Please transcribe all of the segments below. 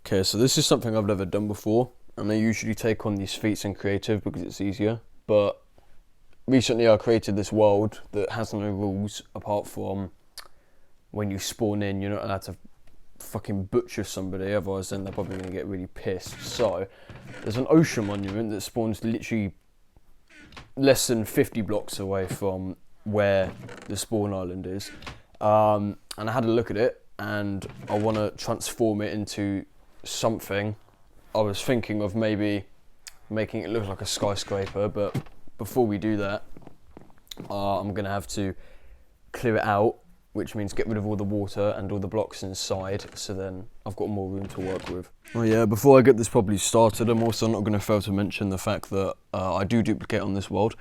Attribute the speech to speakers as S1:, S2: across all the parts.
S1: Okay, so this is something I've never done before, and I usually take on these feats in creative because it's easier, but recently I created this world that has no rules apart from when you spawn in, you're not allowed to fucking butcher somebody, otherwise then they're probably going to get really pissed. So there's an ocean monument that spawns literally less than 50 blocks away from where the spawn island is, and I had a look at it and I want to transform it into something. I was thinking of maybe making it look like a skyscraper, but before we do that, I'm going to have to clear it out, which means get rid of all the water and all the blocks inside, so then I've got more room to work with. Oh yeah, before I get this properly started, I'm also not going to fail to mention the fact that I do duplicate on this world.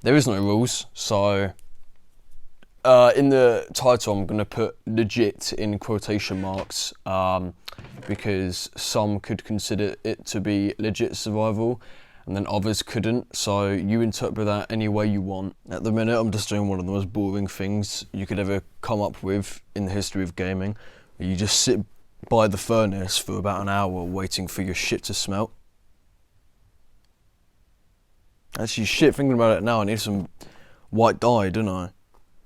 S1: There is no rules, so in the title I'm going to put LeGIt in quotation marks, because some could consider it to be legit survival and then others couldn't, so you interpret that any way you want. At the minute I'm just doing one of the most boring things you could ever come up with in the history of gaming. You just sit by the furnace for about an hour waiting for your shit to smelt. Actually shit, thinking about it now, I need some white dye, don't I?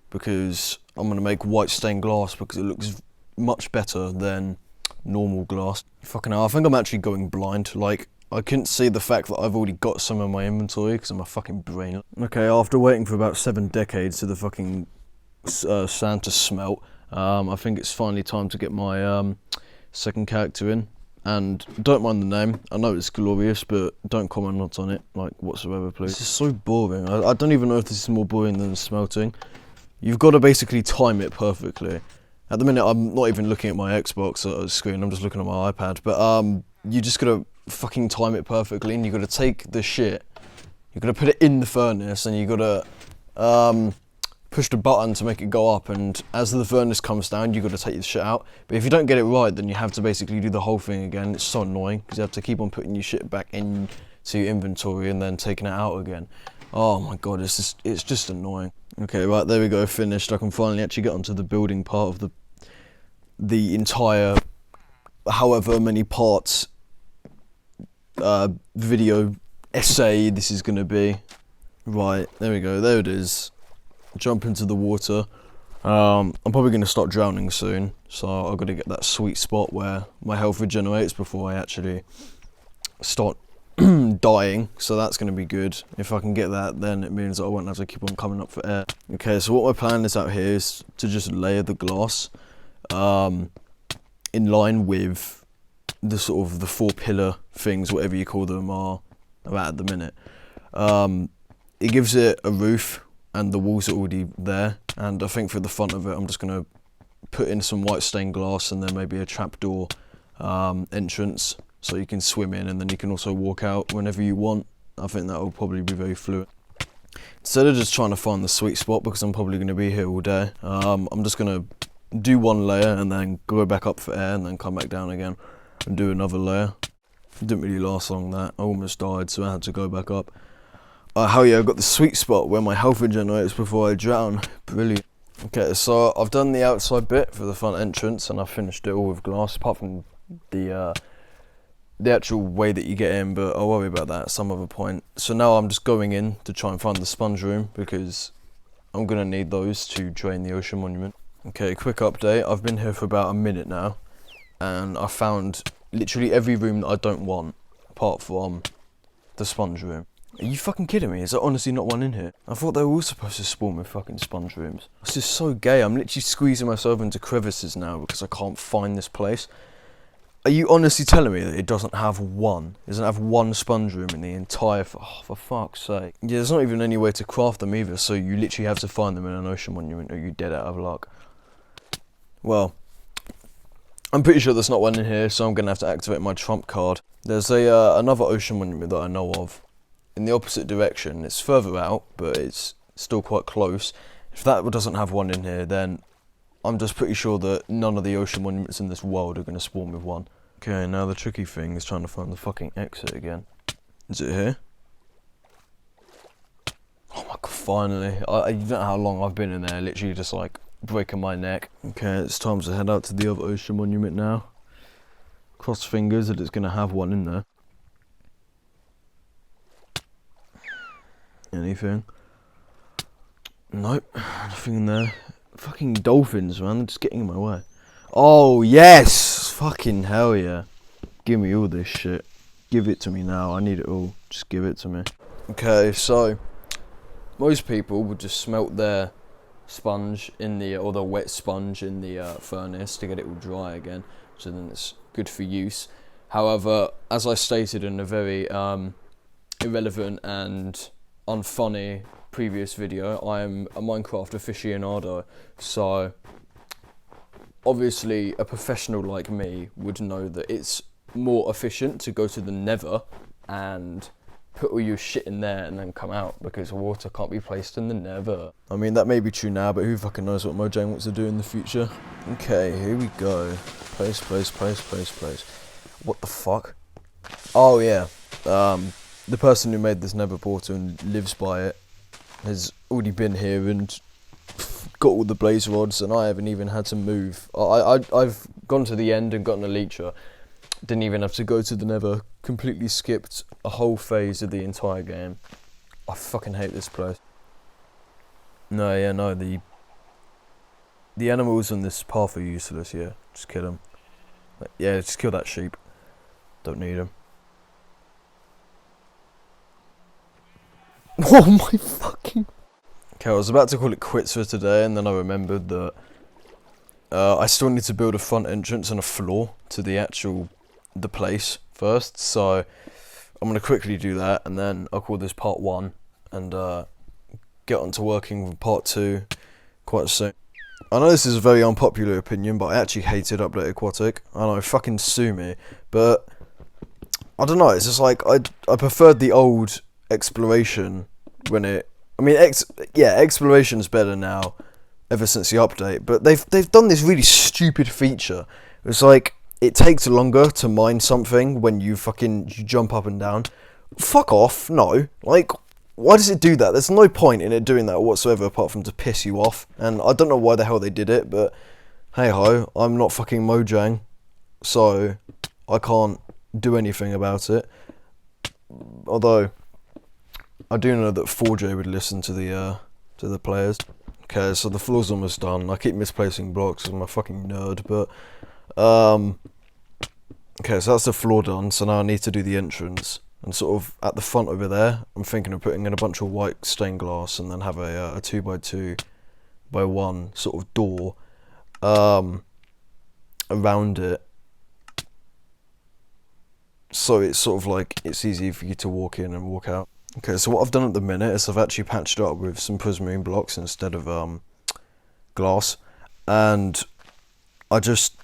S1: Because I'm going to make white stained glass because it looks much better than normal glass. Fucking hell, I think I'm actually going blind. Like, I couldn't see the fact that I've already got some in my inventory because I'm a fucking brain. Okay, after waiting for about 7 decades for the fucking sand to smelt, I think it's finally time to get my second character in. And don't mind the name, I know it's glorious, but don't comment on it, like, whatsoever, please. This is so boring. I don't even know if this is more boring than smelting. You've got to basically time it perfectly. At the minute, I'm not even looking at my Xbox screen, I'm just looking at my iPad. But you just gotta fucking time it perfectly, and you gotta take the shit, you gotta put it in the furnace, and you gotta push the button to make it go up, and as the furnace comes down, you gotta take the shit out. But if you don't get it right, then you have to basically do the whole thing again. It's so annoying, because you have to keep on putting your shit back into your inventory and then taking it out again. Oh my god, it's just annoying. Okay, right, there we go, finished. I can finally actually get onto the building part of the entire, however many parts, video essay this is gonna be. Right, there we go, there it is. Jump into the water. I'm probably gonna start drowning soon, so I've got to get that sweet spot where my health regenerates before I actually start dying, so that's going to be good. If I can get that, then it means that I won't have to keep on coming up for air. Okay, so what my plan is out here is to just layer the glass in line with the sort of the 4 pillar things, whatever you call them, are at the minute. It gives it a roof, and the walls are already there, and I think for the front of it I'm just going to put in some white stained glass and then maybe a trapdoor entrance, so you can swim in and then you can also walk out whenever you want. I think that will probably be very fluid. Instead of just trying to find the sweet spot, because I'm probably going to be here all day, I'm just going to do one layer and then go back up for air and then come back down again and do another layer. It didn't really last long, that. I almost died, so I had to go back up. Hell yeah, I got the sweet spot where my health regenerates before I drown. Brilliant. Okay, so I've done the outside bit for the front entrance and I've finished it all with glass, apart from the actual way that you get in, but I'll worry about that at some other point. So now I'm just going in to try and find the sponge room, because I'm going to need those to drain the ocean monument. Okay, quick update. I've been here for about a minute now, and I found literally every room that I don't want, apart from the sponge room. Are you fucking kidding me? Is there honestly not one in here? I thought they were all supposed to spawn with fucking sponge rooms. It's just so gay. I'm literally squeezing myself into crevices now because I can't find this place. Are you honestly telling me that it doesn't have one? It doesn't have one sponge room in the entire... Oh, for fuck's sake. Yeah, there's not even any way to craft them either, so you literally have to find them in an ocean monument or you're dead out of luck. Well, I'm pretty sure there's not one in here, so I'm going to have to activate my trump card. There's another ocean monument that I know of in the opposite direction. It's further out, but it's still quite close. If that doesn't have one in here, then I'm just pretty sure that none of the ocean monuments in this world are going to spawn with one. Okay, now the tricky thing is trying to find the fucking exit again. Is it here? Oh my god, finally. You don't know how long I've been in there, literally just like breaking my neck. Okay, it's time to head out to the other ocean monument now. Cross fingers that it's going to have one in there. Anything? Nope, nothing in there. Fucking dolphins, man, they're just getting in my way. Oh, yes! Fucking hell yeah. Give me all this shit. Give it to me now, I need it all. Just give it to me. Okay, so most people would just smelt their sponge in the, or the wet sponge in the furnace to get it all dry again, so then it's good for use. However, as I stated in a very irrelevant and unfunny previous video, I am a Minecraft aficionado, so obviously a professional like me would know that it's more efficient to go to the Nether and put all your shit in there and then come out, because water can't be placed in the Nether. I mean, that may be true now, but who fucking knows what Mojang wants to do in the future. Okay, here we go. Place. What the fuck? Oh yeah, the person who made this Nether portal and lives by it has already been here and got all the blaze rods, and I haven't even had to move. I've gone to the end and gotten a leecher. Didn't even have to go to the Nether. Completely skipped a whole phase of the entire game. I fucking hate this place. No, the animals on this path are useless. Yeah, just kill them. Yeah, just kill that sheep. Don't need them. Oh my fucking... Okay, I was about to call it quits for today, and then I remembered that I still need to build a front entrance and a floor to the place first, so I'm going to quickly do that, and then I'll call this part 1, and get on to working with part 2 quite soon. I know this is a very unpopular opinion, but I actually hated Update Aquatic. I know, fucking sue me, but I don't know, it's just like, I preferred the old exploration when it... I mean, exploration's better now, ever since the update, but they've done this really stupid feature. It's like, it takes longer to mine something when you jump up and down. Fuck off, no. Like, why does it do that? There's no point in it doing that whatsoever apart from to piss you off. And I don't know why the hell they did it, but hey ho, I'm not fucking Mojang, so I can't do anything about it. Although, I do know that 4J would listen to the players. Okay, so the floor's almost done. I keep misplacing blocks because I'm a fucking nerd, but okay, so that's the floor done, so now I need to do the entrance. And sort of at the front over there, I'm thinking of putting in a bunch of white stained glass and then have a 2x2x1 sort of door around it. So it's sort of like, it's easy for you to walk in and walk out. Okay, so what I've done at the minute is I've actually patched it up with some prismarine blocks instead of glass. And I just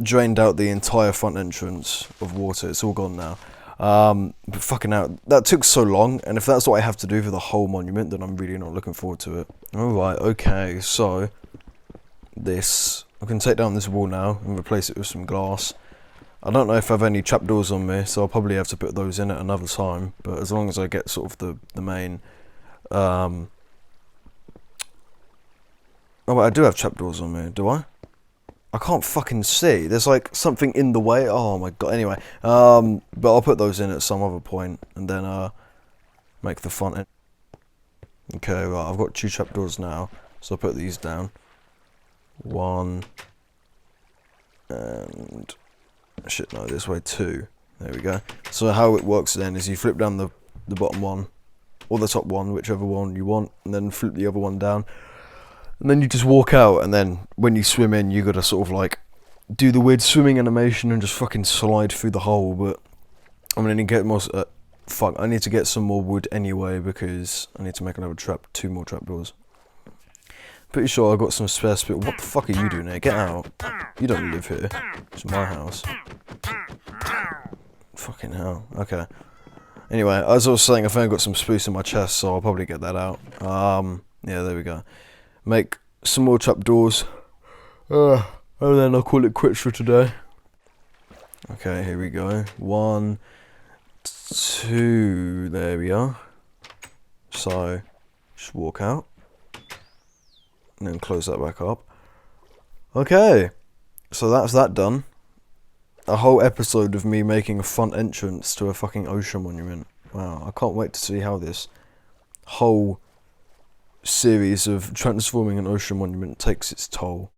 S1: drained out the entire front entrance of water. It's all gone now. But fucking hell, that took so long, and if that's what I have to do for the whole monument, then I'm really not looking forward to it. Alright, okay, so this, I can take down this wall now and replace it with some glass. I don't know if I have any trapdoors on me, so I'll probably have to put those in at another time, but as long as I get sort of the main oh wait, I do have trapdoors on me, do I? I can't fucking see. There's like something in the way. Oh my god. Anyway, but I'll put those in at some other point and then make the front end. Okay, right. I've got 2 trapdoors now, so I'll put these down. 1 and shit. No, this way 2. There we go. So how it works then is you flip down the bottom one or the top one, whichever one you want, and then flip the other one down. And then you just walk out, and then when you swim in, you gotta sort of like do the weird swimming animation and just fucking slide through the hole. But I'm gonna get more. Fuck, I need to get some more wood anyway because I need to make another 2 more trapdoors. Pretty sure I got some spare spit. What the fuck are you doing here? Get out! You don't live here. It's my house. Fucking hell. Okay. Anyway, as I was saying, I think I got some spruce in my chest, so I'll probably get that out. Yeah, there we go. Make some more trapdoors, and then I'll call it quits for today. Okay, here we go. 1, 2, there we are. So, just walk out, and then close that back up. Okay, so that's that done. A whole episode of me making a front entrance to a fucking ocean monument. Wow, I can't wait to see how this whole series of transforming an ocean monument takes its toll.